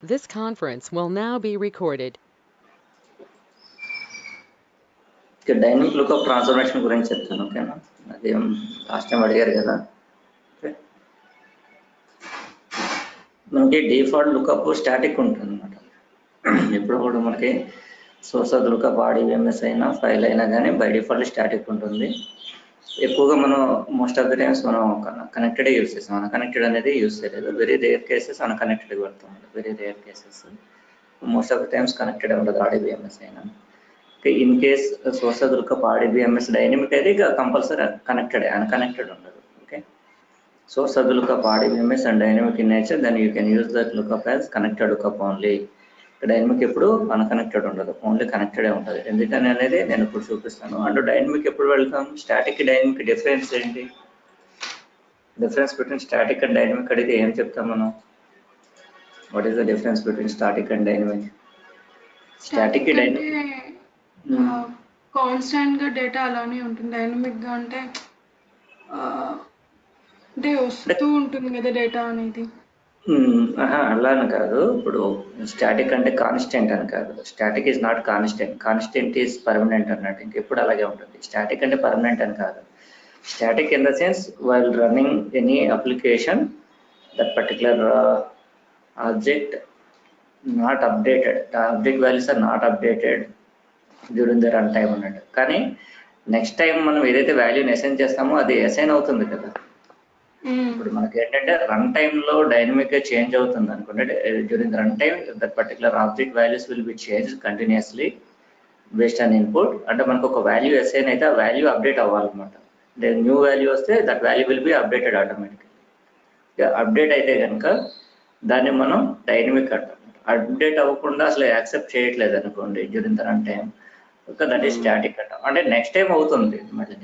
This conference will now be recorded. Dynamic lookup transformation గురించి చెప్తాను. ఓకేనా, అదేం లాస్ట్ టైం అడిగారు కదా. ఓకే, మనకి డిఫాల్ట్ లుకప్ స్టాటిక్ ఉంటుంది అనమాట. ఎప్పుడు కూడా మనకి సోర్స్ ఆఫ్ లుకప్ ఆర్డీబీఎంఎస్ అయినా ఫైల్ అయినా కానీ బై డిఫాల్ట్ స్టాటిక్ ఉంటుంది. ఎక్కువగా మనం మోస్ట్ ఆఫ్ ద టైమ్స్ మనం కనెక్టెడ్ యూస్ చేస్తాం. అన్కనెక్టెడ్ అనేది యూస్ చేయలేదు. వెరీ రేర్ కేసెస్ అన్కనెక్టెడ్ పెడతాం. Very rare cases. Most of the times connected ఉండదు ఆర్డీబీఎంఎస్ అయినా. In case source of lookup RDBMS dynamic అయితే ఇక కంపల్సరీ కనెక్టెడ్, అన్కనెక్టెడ్ ఉండదు. Okay, source of the lookup RDBMS and dynamic in nature, then you can use that lookup as connected lookup only. Dynamic ఎప్పుడు unconnected ఉండదు, only కనెక్టెడే ఉంటుంది. ఎందుకని అనేది నేను ఇప్పుడు చూపిస్తాను. అండ్ డైనమిక్ ఎప్పుడు వెళ్తాం, స్టాటిక్ డైనమిక్ డిఫరెన్స్ ఏంటి, difference between static and dynamic అడిగితే ఏం చెప్తాం మనం? What is the difference between static and dynamic? Static constant గా డేటా అలానే ఉంటుంది. డైనమిక్ గా అంటే వస్తూ ఉంటుంది కదా డేటా అనేది. అలా అని కాదు. ఇప్పుడు స్టాటిక్ అంటే కాన్స్టెంట్ అని కాదు. Static is not constant, constant is permanent అన్నట్టు. ఇంకెప్పుడు అలాగే ఉంటుంది. స్టాటిక్ అంటే పర్మనెంట్ అని కాదు. Static in the sense while running any application that particular object not updated, the object values are not updated during the run time అన్నట్టు. కానీ next time మనం ఏదైతే వాల్యూని అసైన్ చేస్తామో అది అసైన్ అవుతుంది కదా. ఇప్పుడు మనకి ఏంటంటే రన్ టైమ్ లో డైనమిక్ గా చేంజ్ అవుతుంది అనుకోండి. During run time that particular object values will be change continuously based on input. అంటే మనకు ఒక వాల్యూ అసైన్ అయితే ఆ వాల్యూ అప్డేట్ అవ్వాలన్నమాట. న్యూ వాల్యూ వస్తే that value will be updated automatically. Update అయితే కనుక దాన్ని మనం డైనమిక్ అంటాం. అప్డేట్ అవ్వకుండా అసలు యాక్సెప్ట్ చేయట్లేదు అనుకోండి during the run time, that is static అంటాం. అంటే నెక్స్ట్ టైం అవుతుంది మళ్ళీ.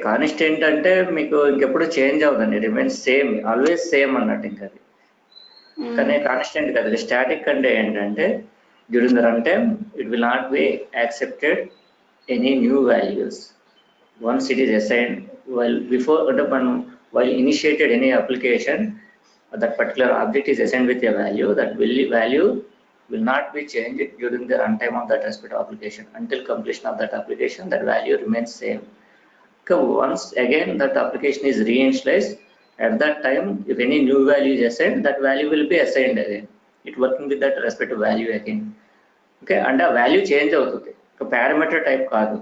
కాన్స్టెంట్ అంటే మీకు ఇంకెప్పుడు చేంజ్ అవుతుంది, రిమైన్స్ సేమ్, ఆల్వేస్ సేమ్ అన్నట్టు. ఇంకా అది కానీ కాన్స్టెంట్ కదా. స్టాటిక్ అంటే ఏంటంటే during the run time it will not be accepted any new values once it is assigned. While before అంటే మనం while initiated any application that particular object is assigned with a value, that value will not be changed during the runtime of that respective application. Until completion of that application, that value remains same. Once again that application is reinitialized, at that time if any new value is assigned, that value will be assigned again. It working with that respective value again. Okay, and a value change అవుతుంది. Parameter type కాదు.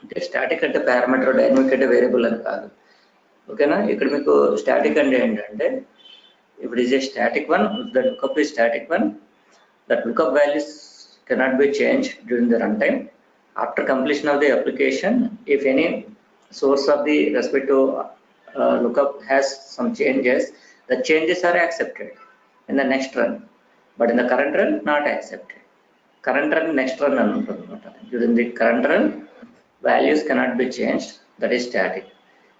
అంటే static అంటే parameter, dynamic అంటే variable అని కాదు. ఓకేనా, ఇక్కడ మీకు స్టాటిక్ అంటే ఏంటంటే if it is a static one, the lookup is static one, that lookup values cannot be changed during the runtime. After completion of the application, if any source of the respective lookup has some changes, the changes are accepted in the next run, but in the current run not accepted. Current run, next run అని ఉంటుంది అనమాట. During the current run values cannot be changed, that is static.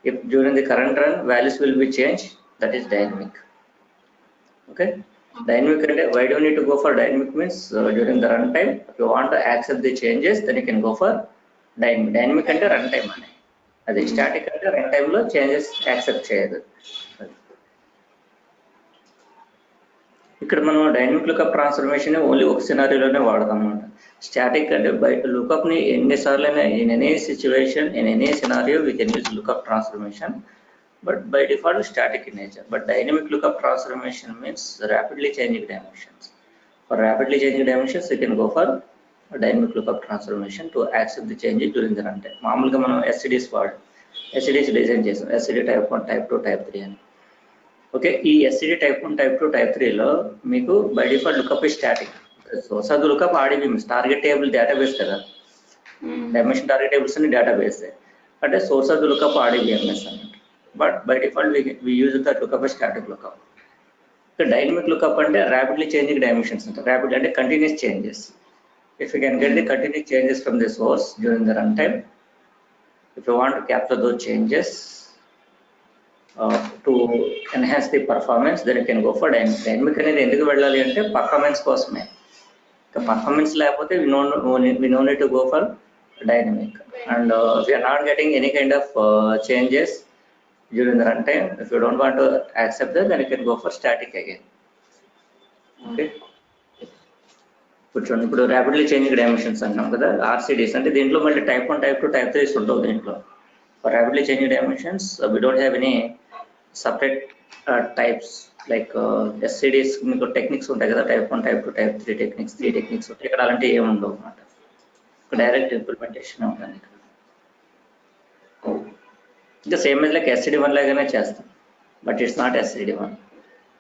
If during the current run values will be changed, that is dynamic. Okay, dynamic అంటే why do you need to go for dynamic means during the runtime if you want to accept the changes then you can go for dynamic. Dynamic అంటే run time అని, అది static అంటే run time లో changes accept చేయదు. ఇక్కడ మనం dynamic lookup transformation only ఒక సినారియోలోనే వాడతాం అన్నమాట. స్టాటిక్ అంటే బయట లుకప్ ని ఎన్నిసార్లు అయినా in any situation in any scenario we can use lookup transformation, but by default static in nature. But dynamic lookup transformation means rapidly changing dimensions. For rapidly changing dimensions you can go for a dynamic lookup transformation to accept the changes during the runtime. మామూలుగా మనం ఎస్సిడిస్ వాడు ఎస్సిడిస్ design చేసాం, SCD type 1, type 2, type 3 అని. Okay, ఈ SCD type 1, type 2, type 3లో మీకు by default lookup is static. Source of the lookup RDBMS target table database కదా, dimension target tables అని database అంటే source of the lookup RDBMS అన్నట్టు. But by default we use the lookup as static lookup. The dynamic lookup అంటే rapidly changing dimensions అంటే rapid అంటే continuous changes. If you can get the continuous changes from the source during the runtime, if you want to capture those changes to enhance the performance, then you can go for dynamic. Dynamic అనేది ఎందుకు వెళ్ళాలి అంటే performance కోసమే. Performance లేకపోతే we no need to go for dynamic. And if you are not getting any kind of changes during the runtime, if you don't want to accept that, then you can go for static again. Okay, కూర్చోండి. ఇప్పుడు rapidly changing dimensions అంటాం కదా, ఆర్సిడీస్. అంటే దీంట్లో మళ్ళీ type 1, type 2, type 3 ఉండవు దీంట్లో. For rapidly changing dimensions we don't have any separate types. Like SCDs మీకు టెక్నిక్స్ ఉంటాయి కదా, type 1, type 2, type 3 techniques, 3 techniques ఉంటాయి. ఇక్కడ అలాంటివి ఏమి ఉండవు అన్నమాట. డైరెక్ట్ ఇంప్లిమెంటేషన్ ఉంటుంది. ఇంకా సేమ్ as like SCD1 లాగానే చేస్తాం, but it's not SCD1.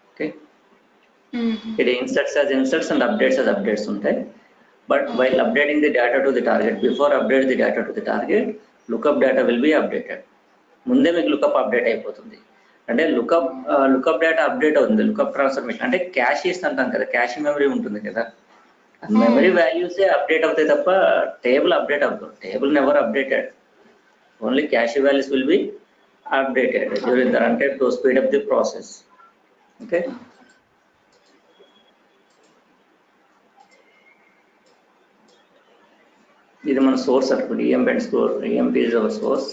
Okay, it inserts as inserts and updates as updates ఉంటాయి. But while updating the data to the target, before update the data to the target, lookup data will be updated. ముందే మీకు lookup update అయిపోతుంది. అంటే lookup data update అవుతుంది. Lookup transformation అంటే క్యాషీస్ అంటాం కదా, cash memory ఉంటుంది కదా, మెమరీ వాల్యూసే అప్డేట్ అవుతాయి తప్ప టేబుల్ అప్డేట్ అవుతుంది. Table never updated. Only cash values will be updated during the runtime to speed up the process. Okay, ఇది మన సోర్స్ అనుకోండి. EMP is our source.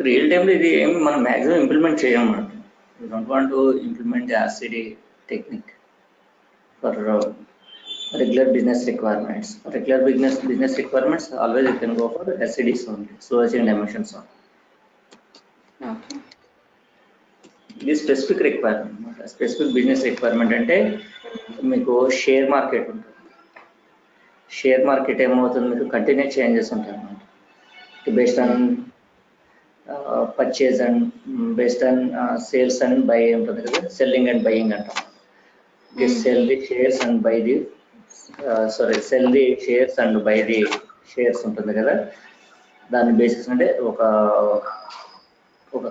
Real టైంలో ఇది ఏమి మనం మ్యాక్సిమం ఇంప్లిమెంట్ చేయమన్నమాట. You don't want to implement the RCD technique for regular business requirements. Regular business requirements always you can go for SCDs only, slow change dimensions only. ఇది specific requirement అనమాట. Specific business requirement అంటే మీకు share market ఉంటుంది. Share market ఏమవుతుంది, మీకు continuous changes ఉంటాయి అన్నమాట. Based on purchase and based on sales and buy ఉంటుంది కదా, సెల్లింగ్ అండ్ బయింగ్ అంటాం. Cell the shares and by the cell the shares and by the shares ఉంటుంది కదా. దాని బేసిస్ అంటే ఒక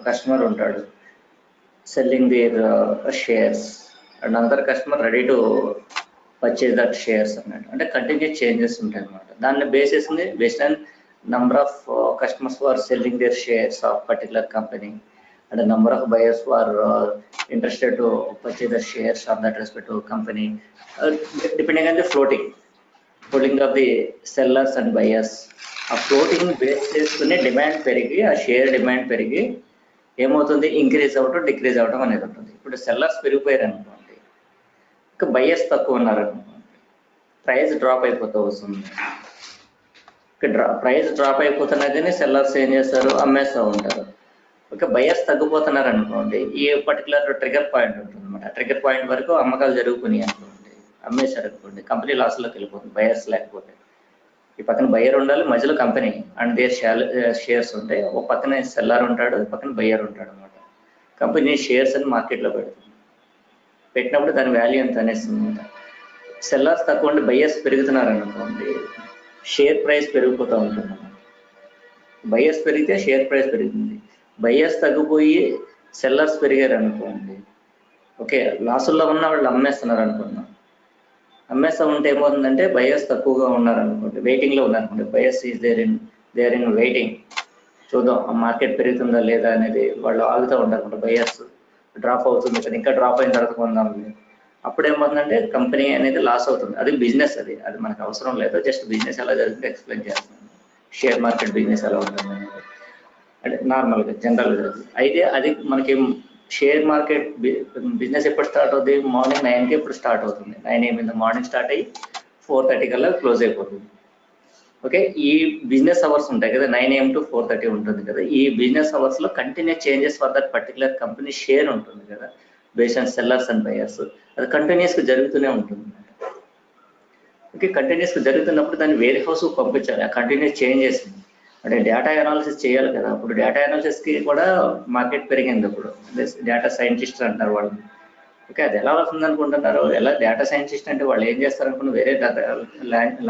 కస్టమర్ ఉంటాడు selling there shares and another customer ready to purchase that shares అన్నట్టు. అంటే కంటిన్యూస్ చేంజెస్ ఉంటాయి అన్నమాట. దాన్ని based on number of customers who are selling their shares of particular company and the number of buyers who are interested to purchase the shares of that respective company, depending on the floating of the sellers and buyers. ఆ floating base చేసుకునే demand పెరిగి, ఆ share demand పెరిగి ఏమవుతుంది, increase అవ్వటం decrease అవ్వటం అనేది ఉంటుంది. ఇప్పుడు సెల్లర్స్ పెరిగిపోయారు అనుకోండి, ఇంకా బయర్స్ తక్కువ ఉన్నారు అనుకోండి, ప్రైస్ డ్రాప్ అయిపోతూ వస్తుంది. ప్రైస్ డ్రాప్ అయిపోతున్నదని సెల్లర్స్ ఏం చేస్తారు, అమ్మేస్తూ ఉంటారు. ఓకే, బయర్స్ తగ్గిపోతున్నారు అనుకోండి, ఈ పర్టికులర్ ట్రిగర్ పాయింట్ ఉంటుంది అనమాట. ట్రిగర్ పాయింట్ వరకు అమ్మకాలు జరుగుతున్నాయి అనుకోండి, అమ్మేశారు అనుకోండి, కంపెనీ లాస్లోకి వెళ్ళిపోతుంది బయర్స్ లేకపోతే. ఈ పక్కన బయర్ ఉండాలి, మధ్యలో కంపెనీ అండ్ దేర్ షేర్స్ ఉంటాయి. ఒక పక్కన సెల్లర్ ఉంటాడు, పక్కన బయర్ ఉంటాడు అనమాట. కంపెనీ షేర్స్ అని మార్కెట్లో పెడుతుంది. పెట్టినప్పుడు దాని వాల్యూ ఎంత అనేస్తుంది అనమాట. సెల్లర్స్ తక్కువ ఉండి బయర్స్ పెరుగుతున్నారు అనుకోండి, షేర్ ప్రైస్ పెరిగిపోతూ ఉంటుంది. బయర్స్ పెరిగితే షేర్ ప్రైస్ పెరుగుతుంది. బయర్స్ తగ్గిపోయి సెల్లర్స్ పెరిగారు అనుకోండి, ఓకే, లాసుల్లో ఉన్న వాళ్ళు అమ్మేస్తున్నారు అనుకున్నాం. అమ్మేస్తూ ఉంటే ఏమవుతుందంటే బయర్స్ తక్కువగా ఉన్నారు అనుకోండి, వెయిటింగ్లో ఉన్నారనుకోండి. Buyers is there in waiting. చూద్దాం ఆ మార్కెట్ పెరుగుతుందా లేదా అనేది వాళ్ళు ఆగుతూ ఉంటారు. బయర్స్ డ్రాప్ అవుతుంది కదా, ఇంకా డ్రాప్ అయిన తర్వాత కొందాం. అప్పుడు ఏమవుతుందంటే కంపెనీ అనేది లాస్ అవుతుంది. అది బిజినెస్, అది మనకు అవసరం లేదు. జస్ట్ బిజినెస్ ఎలా జరుగుతుందో ఎక్స్ప్లెయిన్ చేస్తున్నాను. షేర్ మార్కెట్ బిజినెస్ ఎలా ఉంటుంది అనేది అంటే నార్మల్గా జనరల్గా. అయితే అది మనకి షేర్ మార్కెట్ బిజినెస్ ఎప్పుడు స్టార్ట్ అవుతుంది, మార్నింగ్ 9కి ఎప్పుడు స్టార్ట్ అవుతుంది. 9 AM in the morning start అయ్యి 4:30 కల్లా క్లోజ్ అయిపోతుంది. ఓకే, ఈ బిజినెస్ అవర్స్ ఉంటాయి కదా, 9 AM to 4:30 ఉంటుంది కదా. ఈ బిజినెస్ అవర్స్లో continuous changes for that particular company share ఉంటుంది కదా, based on sellers and buyers. అది కంటిన్యూస్గా జరుగుతూనే ఉంటుంది. ఓకే, కంటిన్యూస్గా జరుగుతున్నప్పుడు దాన్ని వేరే హౌస్కి పంపించాలి. ఆ కంటిన్యూస్ చేంజెస్ అంటే డేటా అనాలిసిస్ చేయాలి కదా. అప్పుడు డేటా అనాలిసిస్కి కూడా మార్కెట్ పెరిగింది. ఇప్పుడు డేటా సైంటిస్ట్ అంటారు వాళ్ళు. ఓకే, అది ఎలా వస్తుంది అనుకుంటున్నారు? ఎలా డేటా సైంటిస్ట్ అంటే వాళ్ళు ఏం చేస్తారు అనుకున్న వేరే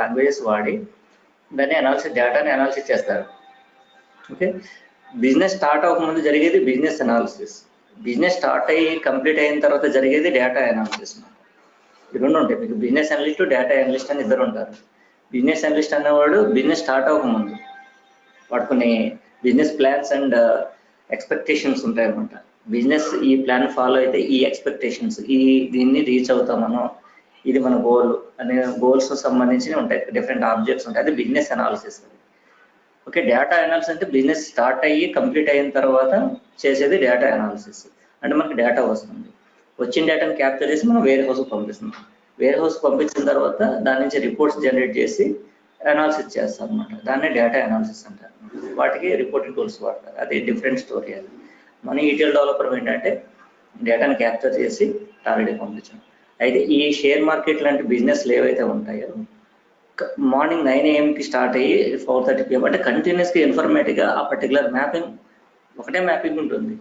లాంగ్వేజెస్ వాడి దాన్ని డేటాని అనాలిసిస్ చేస్తారు. ఓకే, బిజినెస్ స్టార్ట్ అవ్వకముందు జరిగేది బిజినెస్ అనాలిసిస్, బిజినెస్ స్టార్ట్ అయ్యి కంప్లీట్ అయిన తర్వాత జరిగేది డేటా అనాలిసిస్. ఈ రెండు ఉంటాయి మీకు. బిజినెస్ అనలిస్ట్, డేటా అనలిస్ట్ అని ఇద్దరు ఉంటారు. బిజినెస్ అనలిస్ట్ అన్నవాడు బిజినెస్ స్టార్ట్ అవ్వకముందు వాడు కొన్ని బిజినెస్ ప్లాన్స్ అండ్ ఎక్స్పెక్టేషన్స్ ఉంటాయి అనమాట. బిజినెస్ ఈ ప్లాన్ ఫాలో అయితే ఈ ఎక్స్పెక్టేషన్స్, దీన్ని రీచ్ అవుతామనో, ఇది మన గోల్ అనే గోల్స్ సంబంధించి ఉంటాయి, డిఫరెంట్ ఆబ్జెక్ట్స్ ఉంటాయి. అది business analysis. Okay, data analysis అంటే బిజినెస్ స్టార్ట్ అయ్యి కంప్లీట్ అయిన తర్వాత చేసేది డేటా అనాలిసిస్. అంటే మనకి డేటా వస్తుంది, వచ్చిన డేటాని క్యాప్చర్ చేసి మనం వేరే హౌస్కి పంపిస్తున్నాం. వేరే హౌస్కి పంపించిన తర్వాత దాని నుంచి రిపోర్ట్స్ జనరేట్ చేసి అనాలిసిస్ చేస్తాం అనమాట. దాన్నే డేటా అనాలిసిస్ అంటారు. వాటికి రిపోర్టింగ్ టూల్స్ వాడతారు. అది డిఫరెంట్ స్టోరీ. అది మన ఈటీఎల్ డెవలపర్ ఏంటంటే డేటాని క్యాప్చర్ చేసి టార్గెట్కి పంపించాం. అయితే ఈ షేర్ మార్కెట్ లాంటి బిజినెస్లు ఏవైతే ఉంటాయో మార్నింగ్ 9 AM స్టార్ట్ అయ్యి 4:30 PM అంటే కంటిన్యూస్గా ఇన్ఫర్మేటివ్గా ఆ పర్టికులర్ మ్యాపింగ్, ఒకటే మ్యాపింగ్ ఉంటుంది,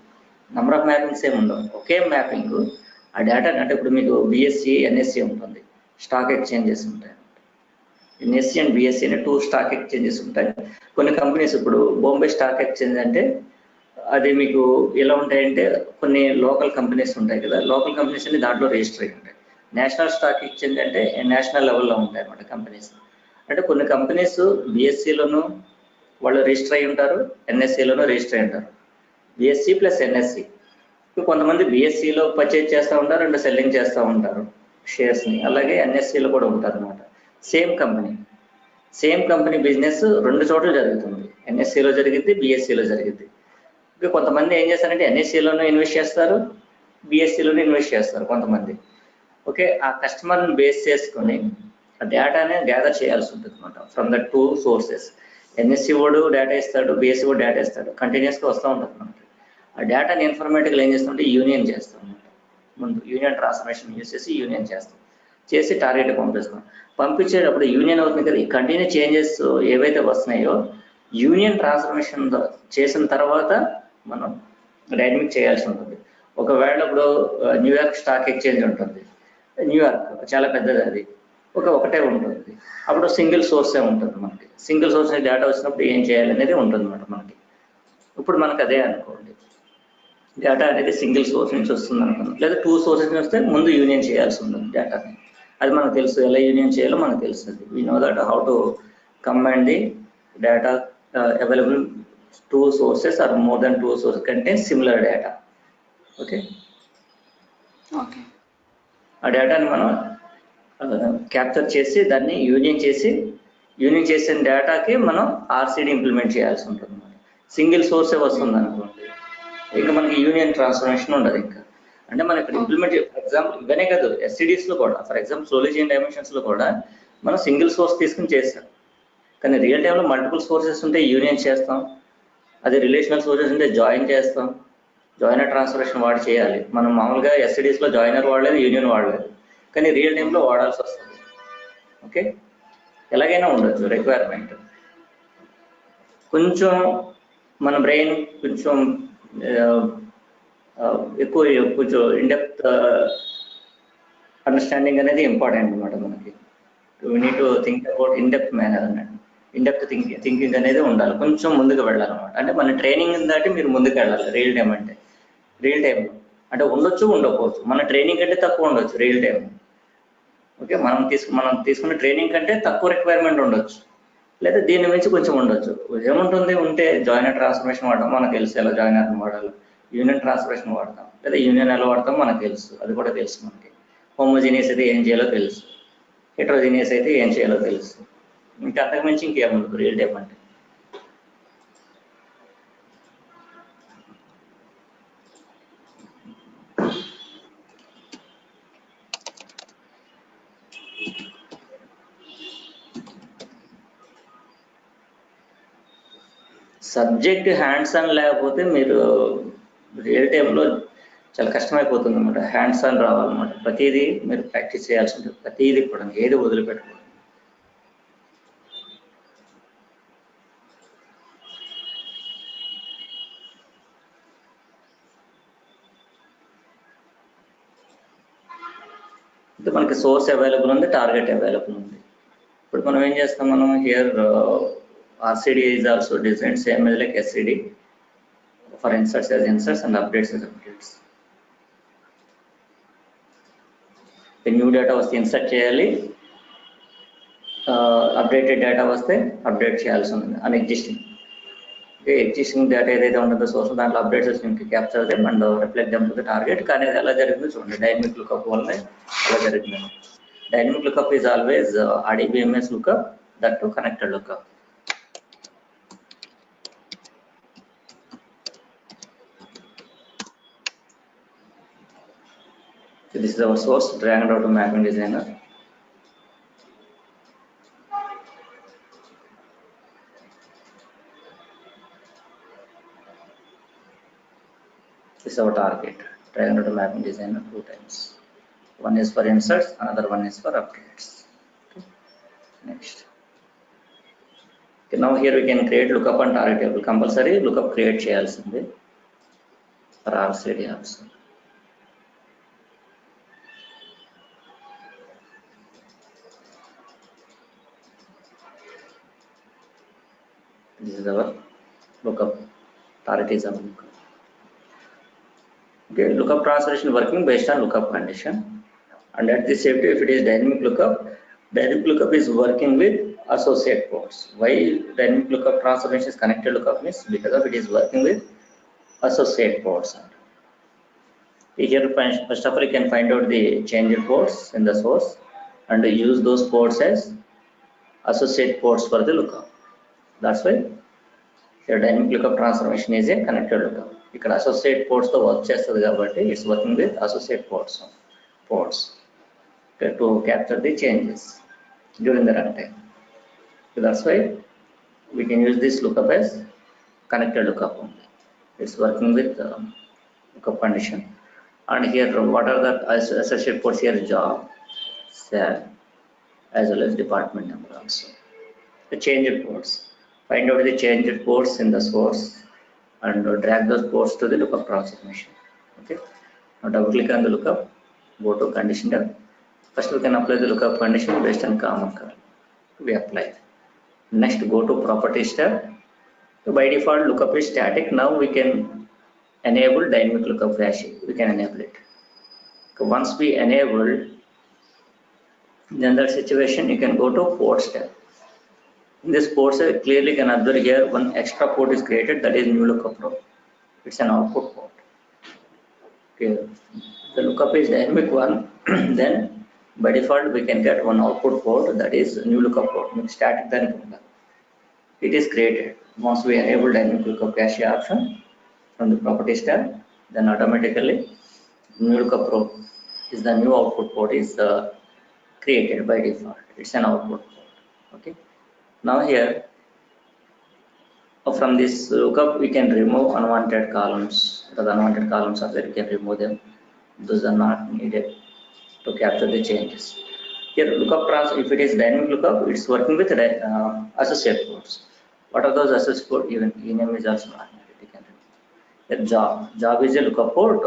నెంబర్ ఆఫ్ మ్యాపింగ్స్ ఏమి ఉండవు, ఒకే మ్యాపింగ్. ఆ డేటా అంటే ఇప్పుడు మీకు బిఎస్సి ఎన్ఎస్సి ఉంటుంది, స్టాక్ ఎక్స్చేంజెస్ ఉంటాయి. ఎన్ఎస్సి అండ్ బిఎస్సి అనే 2 స్టాక్ ఎక్స్చేంజెస్ ఉంటాయి. కొన్ని కంపెనీస్, ఇప్పుడు బాంబే స్టాక్ ఎక్స్చేంజ్ అంటే అది మీకు ఎలా ఉంటాయంటే కొన్ని లోకల్ కంపెనీస్ ఉంటాయి కదా, లోకల్ కంపెనీస్ అన్ని దాంట్లో రిజిస్టర్ అయ్యి ఉంటాయి. నేషనల్ స్టాక్ ఎక్స్చేంజ్ అంటే నేషనల్ లెవెల్లో ఉంటాయి అన్నమాట కంపెనీస్. అంటే కొన్ని కంపెనీస్ బిఎస్సిలోను వాళ్ళు రిజిస్టర్ అయి ఉంటారు, ఎన్ఎస్సిలోనూ రిజిస్టర్ అయి ఉంటారు. BSE plus NSE. కొంతమంది బిఎస్సిలో పర్చేజ్ చేస్తూ ఉంటారు అండ్ సెల్లింగ్ చేస్తూ ఉంటారు షేర్స్ని. అలాగే ఎన్ఎస్సిలో కూడా ఉంటారు అనమాట. సేమ్ కంపెనీ బిజినెస్ రెండు చోట్ల జరుగుతుంది. ఎన్ఎస్సిలో జరిగింది, బిఎస్సిలో జరిగింది. ఇంకా కొంతమంది ఏం చేస్తారంటే ఎన్ఎస్సిలోనూ ఇన్వెస్ట్ చేస్తారు, బిఎస్సిలోనూ ఇన్వెస్ట్ చేస్తారు కొంతమంది. ఓకే, ఆ కస్టమర్ని బేస్ చేసుకొని ఆ డేటానే గ్యాదర్ చేయాల్సి ఉంటుంది అనమాట ఫ్రమ్ ద 2 సోర్సెస్. ఎన్ఎస్సి వాడు డేటా ఇస్తాడు, బిఎస్సి వాడు డేటా ఇస్తాడు, కంటిన్యూస్గా వస్తూ ఉంటుంది మనకి. ఆ డేటాని ఇన్ఫర్మేటివ్గా ఏం చేస్తుంటే యూనియన్ చేస్తాం అనమాట. ముందు యూనియన్ ట్రాన్స్ఫర్మేషన్ యూజ్ చేసి యూనియన్ చేసి టార్గెట్కి పంపిస్తాం. పంపించేటప్పుడు యూనియన్ అవుతుంది కదా, ఈ కంటిన్యూ చేంజెస్ ఏవైతే వస్తున్నాయో యూనియన్ ట్రాన్స్ఫర్మేషన్ చేసిన తర్వాత మనం డైనమిక్ చేయాల్సి ఉంటుంది. ఒకవేళ ఇప్పుడు న్యూయార్క్ స్టాక్ ఎక్స్చేంజ్ ఉంటుంది, న్యూయార్క్ చాలా పెద్దది, అది ఒకటే ఉంటుంది. అప్పుడు సింగిల్ సోర్సే ఉంటుంది మనకి. సింగిల్ సోర్స్ డేటా వచ్చినప్పుడు ఏం చేయాలి అనేది ఉంటుంది అన్నమాట మనకి. ఇప్పుడు మనకు అదే అనుకోండి, డేటా అనేది సింగిల్ సోర్స్ నుంచి వస్తుంది అనుకున్నాం, లేదా 2 సోర్సెస్ నుంచి వస్తే ముందు యూనియన్ చేయాల్సి ఉంటుంది డేటాని. అది మనకు తెలుసు, ఎలా యూనియన్ చేయాలో మనకు తెలుస్తుంది. We know that how to combine the data available 2 sources or more than 2 sources contain similar data. Okay, ఆ డేటాని మనం క్యాప్చర్ చేసి దాన్ని యూనియన్ చేసిన డేటాకి మనం ఆర్సిడి ఇంప్లిమెంట్ చేయాల్సి ఉంటుంది అన్నమాట. సింగిల్ సోర్సే వస్తుంది అనుకోండి, ఇంకా మనకి యూనియన్ ట్రాన్స్ఫర్మేషన్ ఉండదు. ఇంకా అంటే మనం ఇక్కడ ఇంప్లిమెంట్, ఫర్ ఎగ్జాంపుల్ ఇవన్నీ కాదు, ఎస్సిడీస్లో కూడా, ఫర్ ఎగ్జాంపుల్ సోలిజీ అండ్ డైమెన్షన్స్లో కూడా మనం సింగిల్ సోర్స్ తీసుకుని చేస్తాం. కానీ రియల్ టైంలో మల్టిపుల్ సోర్సెస్ ఉంటే యూనియన్ చేస్తాం, అది రిలేషనల్ సోర్సెస్ ఉంటే జాయిన్ చేస్తాం. జాయినర్ ట్రాన్స్ఫర్మేషన్ వాడి చేయాలి. మనం మామూలుగా ఎస్సిడీస్లో జాయినర్ వాడలేదు, యూనియన్ వాడలేదు, కానీ రియల్ టైంలో వాడాల్సి వస్తుంది. ఓకే, ఎలాగైనా ఉండొచ్చు రిక్వైర్మెంట్. కొంచెం మన బ్రెయిన్ కొంచెం కొంచెం ఇన్డెప్త్ అండర్స్టాండింగ్ అనేది ఇంపార్టెంట్ అనమాట మనకి. We need to think about in depth manner అన్నట్టు. ఇన్డెప్త్ థింకింగ్ అనేది ఉండాలి, కొంచెం ముందుకు వెళ్ళాలన్నమాట. అంటే మన ట్రైనింగ్ దాటి మీరు ముందుకు వెళ్ళాలి. రియల్ టైం అంటే రియల్ టైంలో అంటే ఉండొచ్చు, ఉండకపోవచ్చు. మన ట్రైనింగ్ కంటే తక్కువ ఉండొచ్చు రియల్ టైం. ఓకే, మనం తీసుకున్న ట్రైనింగ్ కంటే తక్కువ రిక్వైర్మెంట్ ఉండొచ్చు, లేదా దీని మించి కొంచెం ఉండొచ్చు. ఏముంటుంది ఉంటే జాయినర్ ట్రాన్స్ఫర్మేషన్ వాడతాం, మనకు తెలుసు ఎలా జాయినర్ వాడాలి. యూనియన్ ట్రాన్స్ఫర్మేషన్ వాడతాం, లేదా యూనియన్ ఎలా వాడతాం మనకు తెలుసు, అది కూడా తెలుసు మనకి. హోమోజీనియస్ అయితే ఏం చేయాలో తెలుసు, హెట్రోజీనియస్ అయితే ఏం చేయాలో తెలుసు. ఇంకా అంతకుమించి ఇంకేముండదు రియల్ టైం అంటే. సబ్జెక్ట్ హ్యాండ్స్ ఆన్ లేకపోతే మీరు రియల్ టైంలో చాలా కష్టమైపోతుంది అనమాట. హ్యాండ్స్ ఆన్ రావాలన్నమాట. ప్రతిదీ మీరు ప్రాక్టీస్ చేయాల్సి ఉంటుంది, ప్రతిదీ కూడా, ఏది వదిలిపెట్టకూడదు. అంటే మనకి సోర్స్ అవైలబుల్ ఉంది, టార్గెట్ అవైలబుల్ ఉంది. ఇప్పుడు మనం ఏం చేస్తాం, మనం here RCD is also designed same as like SCD for inserts as inserts and updates as updates. New data వస్తే ఇన్సర్ట్ చేయాలి, అప్డేటెడ్ డేటా వస్తే అప్డేట్ చేయాల్సి ఉంది అన్ఎగ్జిస్టింగ్. ఎగ్జిస్టింగ్ డేటా ఏదైతే ఉంటుందో సోర్స్ దాంట్లో అప్డేట్స్ వచ్చి క్యాప్చర్ అవుతాయి and reflect them to the target. కానీ అది ఎలా జరిగిందో చూడండి, డైనమిక్ లుకప్ వల్ల ఎలా జరిగింది. Dynamic lookup is always RDBMS lookup, that to connected lookup. This is our source, drag and drop to mapping designer. This is our target, drag and drop to mapping designer 2 times. One is for inserts, another one is for updates. Okay. Next. Okay, now here we can create lookup and target table. Compulsory lookup create cheyalsindi for RCD also. This is our lookup, target is our lookup. Okay, lookup translation working based on lookup condition, and at the same time if it is dynamic lookup is working with associate ports. Why dynamic lookup transformation is connected lookup means because of it is working with associate ports. Here first of all you can find out the changed ports in the source and use those ports as associate ports for the lookup. That's why here dynamic lookup transformation is a connected lookup. ఇక్కడ associate ports తో work చేస్తుంది కాబట్టి it's working with associate ports to capture the changes during the run time. That's why we can use this lookup as connected lookup only. It's working with lookup condition. And here what are the associate ports here? Job, cell, as well as department number also. The changed ports. Find out the changed ports in the source and drag those ports to the lookup transformation. Okay. Now double click on the lookup, go to condition tab. First we can apply the lookup condition based on common color. We apply. Next go to properties tab. So by default lookup is static. Now we can enable dynamic lookup flashing. We can enable it. So once we enable, then that situation you can go to ports tab. In this ports clearly can observe here one extra port is created, that is new lookup row. It's an output port. Okay, the lookup is dynamic one. Then by default we can get one output port, that is new lookup port. Static then it is created. Once we enable dynamic lookup cache option from the properties tab, then automatically new lookup row is the new output port is created by default. It's an output port. Okay. Now here from this lookup we can remove unwanted columns. The unwanted columns are there, we can remove them. Those are not needed to capture the changes. Here lookup if it is dynamic lookup, it's working with associate ports. What are those associate ports? Even ename is also not needed. You can remove. Job is a lookup port.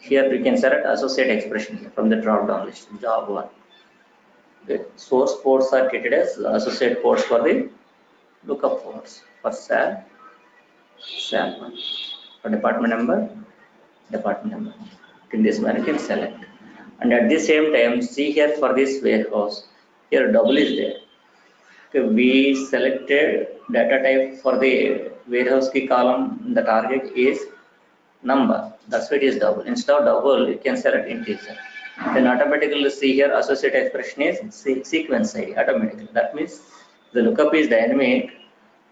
Here we can select associate expression from the drop down list. Job 1. The source ports are treated as associate ports for the lookup ports. For cell 1. For department number. In this manner you can select. And at the same time, see here for this warehouse, here double is there. Okay, we selected data type for the warehouse key column. The target is number. That's why it is double. Instead of double, you can select integer. Then automatically see here associate expression is sequence ID automatically. That means the lookup is dynamic.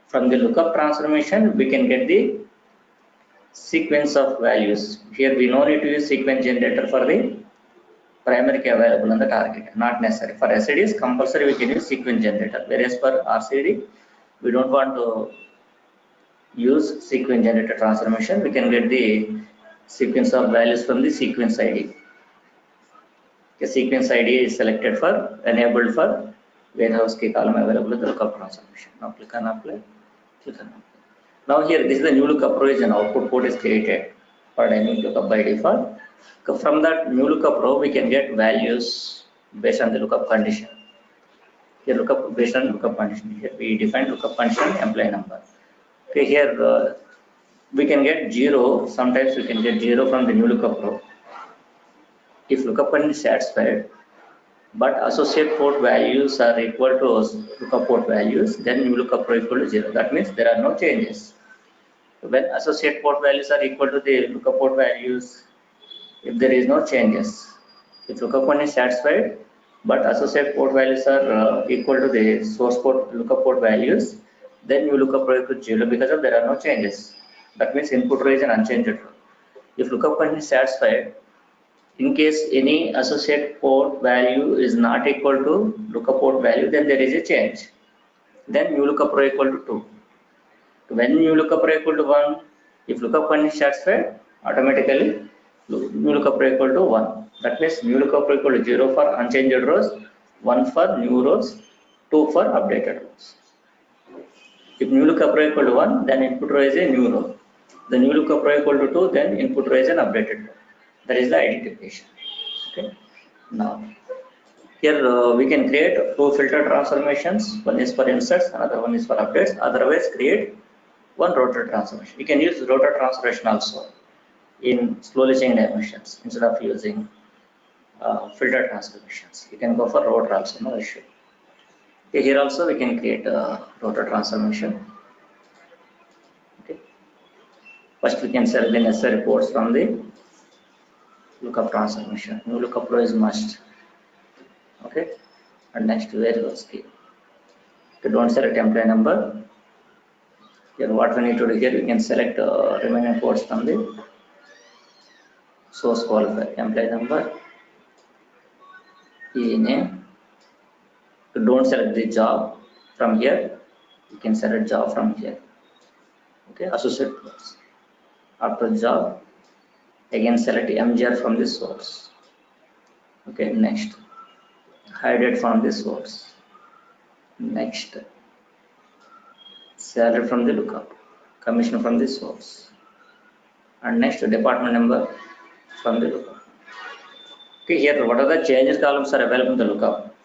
From the lookup transformation we can get the sequence of values. Here we no need to use sequence generator for the primary key available on the target, not necessary. For SCDs compulsory we can use sequence generator, whereas for RCD we don't want to use sequence generator transformation. We can get the sequence of values from the sequence ID. The sequence ID is selected for enabled for warehouse key column available in the lookup transformation. Now click on apply. Now here this is the new lookup row, is an output port is created. for dynamic lookup by default. From that new lookup row, we can get values based on the lookup condition. Here lookup based on lookup condition. Here we define lookup condition employee number. Okay, here we can get 0. Sometimes we can get 0 from the new lookup row. If lookup condition is satisfied, but associate port values are equal to lookup port values, then new lookup row equal to 0. That means there are no changes. When associate port values are equal to the lookup port values, if there is no changes, if lookup one is satisfied, but associate port values are equal to the source port lookup port values, then new lookup row equal to 0 because of there are no changes. That means input row is an unchanged row. If lookup one is satisfied, in case any associate port value is not equal to lookup port value, then there is a change. Then new lookup row equal to 2. When new lookup row equal to 1, if lookup one is satisfied, automatically new lookup row equal to 1. That means new lookup row equal to 0 for unchanged rows, 1 for new rows, 2 for updated rows. If new lookup row equal to 1, then input row is a new row. The new lookup row equal to 2, then input row is an updated row. That is the identification. Okay. Now, here we can create 2 filter transformations. One is for inserts, another one is for updates. Otherwise, create 1 rotor transformation. You can use rotor transformation also in slowly changing dimensions instead of using filter transformations. You can go for rotor also, no issue. Okay, here also we can create a rotor transformation. Okay. First, we can select the necessary ports from the lookup transformation. New lookup row is must. Okay, and next variables key. Okay, don't select employee number. Here, what we need to do here, we can select remaining ports from the source qualifier. Employee number, e name. Don't select the job from here. You can select job from here. Okay, associate ports. After job, again select mgr from the source. Okay, next hide it from the source. Next salary from the lookup, commission from the source, and next department number from the lookup. Okay, here what are the changes columns are available in the lookup?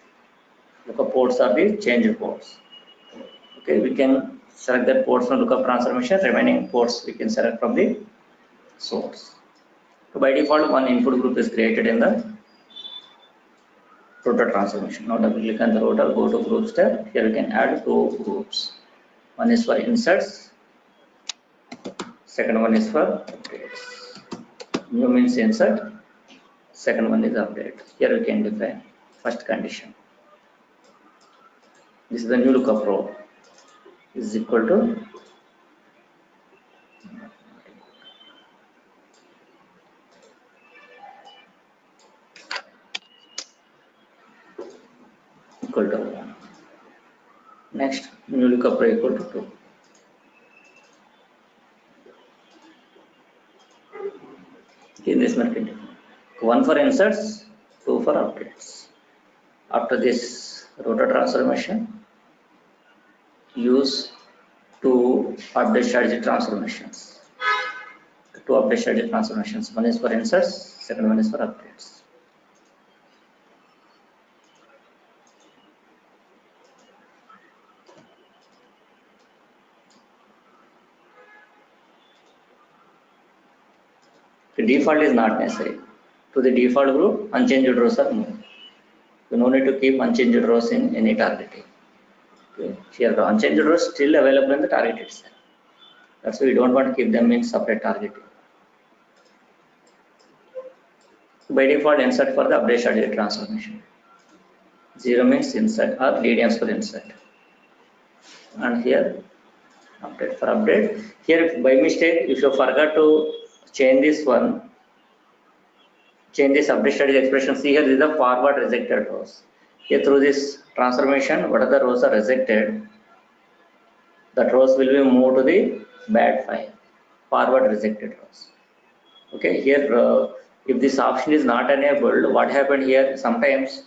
Lookup ports are the change ports. Okay, we can select that ports from lookup transformation. Remaining ports we can select from the source. So by default, one input group is created in the rotor transformation. Now double click on the rotor, go to groups tab. Here we can add 2 groups. One is for inserts, second one is for updates. New means insert, second one is update. Here we can define first condition. This is the new lookup row is equal to equal to 1. Next, new lookup row equal to 2. In this method, 1 for inserts, 2 for updates. After this rotor transformation, use 2 update strategy transformations. 2 update strategy transformations. One is for inserts, second one is for updates. The default is not necessary. To the default group, unchanged rows are moved. You no need to keep unchanged rows in any targeting. Okay. Here the unchanged rows still available in the target itself. That's why we don't want to keep them in separate targeting. By default, insert for the update strategy transformation. 0 means insert or lead for insert. And here update for update. Here by mistake, if you forgot to change this one, change this update strategy expression. See here, this is the forward rejected rows. Here through this transformation, what are the rows are rejected? That rows will be moved to the bad file, forward rejected rows. Okay, here if this option is not enabled, what happened here? Sometimes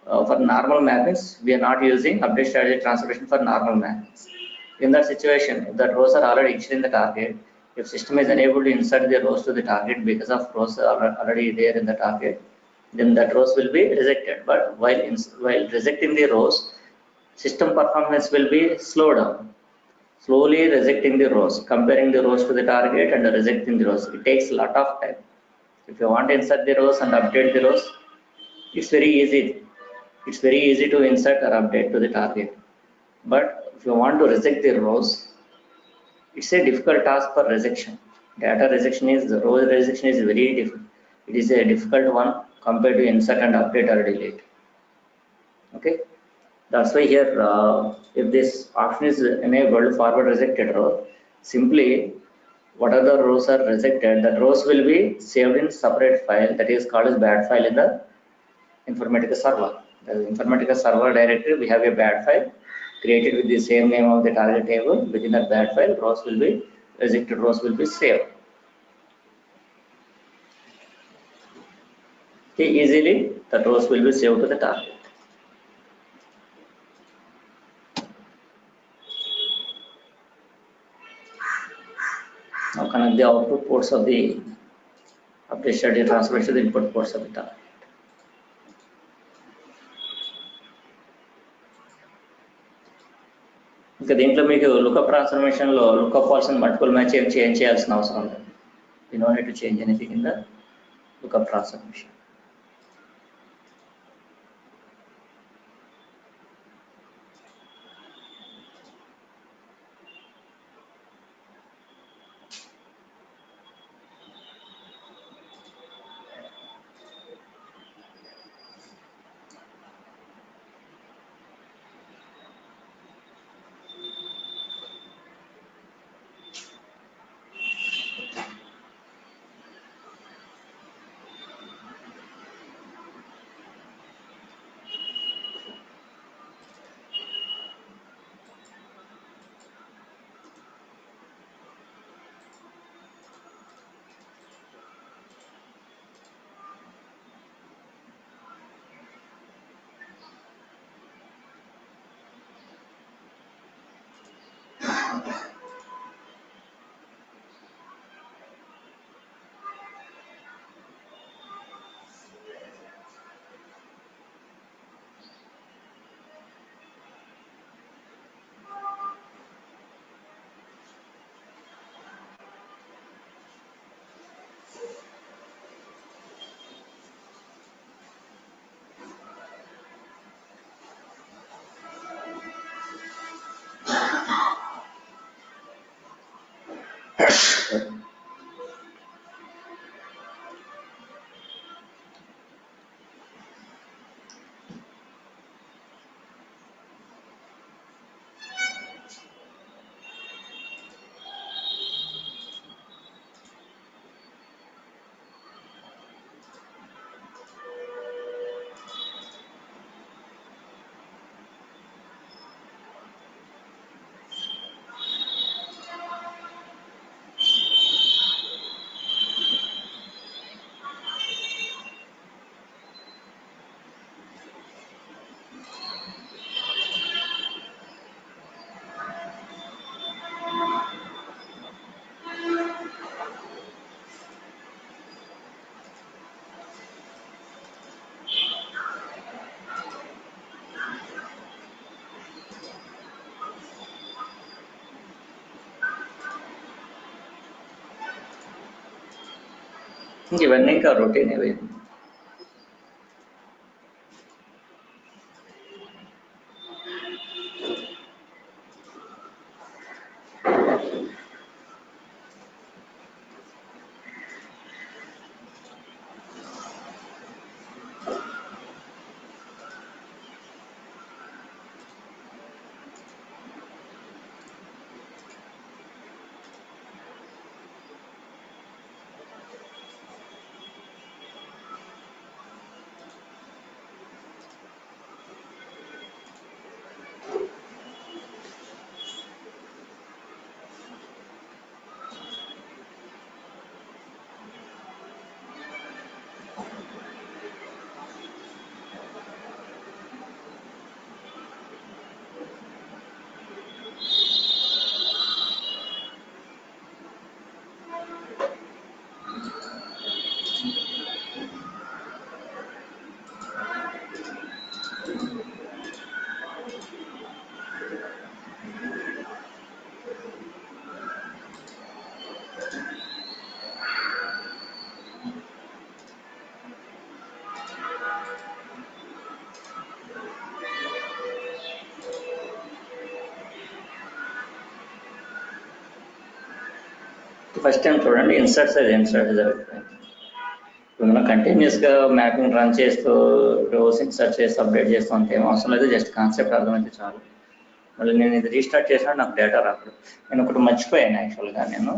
for normal mappings, we are not using update strategy transformation for normal mappings. In that situation, if the rows are already etched in the target, If system is unable to insert the rows to the target because of rows are already there in the target, then that rows will be rejected. But while rejecting the rows, system performance will be slowed down, slowly rejecting the rows, comparing the rows to the target and rejecting the rows. It takes a lot of time. If you want to insert the rows and update the rows, it's very easy. It's very easy to insert or update to the target. But if you want to reject the rows, it's a difficult task for rejection. Data rejection is, the row rejection is very difficult. It is a difficult one compared to insert and update or delete. Okay, that's why here if this option is enabled, forward rejected row, simply what are the rows are rejected, the rows will be saved in separate file that is called as bad file in the Informatica server. The Informatica server directory, we have a bad file created with the same name of the target table. Within that bad file, rows will be rejected, rows will be saved. Okay, easily the rows will be saved to the target. Now connect the output ports of the update study transfer to the input ports of the target. ఇంకా దీంట్లో మీకు lookup ట్రాన్స్ఫర్మేషన్లో lookup వాల్సిన multiple match ఏం change చేయాల్సిన అవసరం లేదు. You know need to change anything in the lookup transformation. ఇవన్నీ ఇంకా routine ఇవి. ఫస్ట్ టైం చూడండి ఇన్సర్ట్స్ జరుగుతుంది. ఇప్పుడు మనం కంటిన్యూస్గా మ్యాపింగ్ రన్ చేస్తూ రోస్ ఇన్సర్ట్ చేస్తూ అప్డేట్ చేస్తూ అంత ఏం అవసరం లేదు. జస్ట్ కాన్సెప్ట్ అర్థమైతే చాలు. మళ్ళీ నేను ఇది రీస్టార్ట్ చేసినా నాకు డేటా రాదు. నేను ఒకటి మర్చిపోయాను. యాక్చువల్గా నేను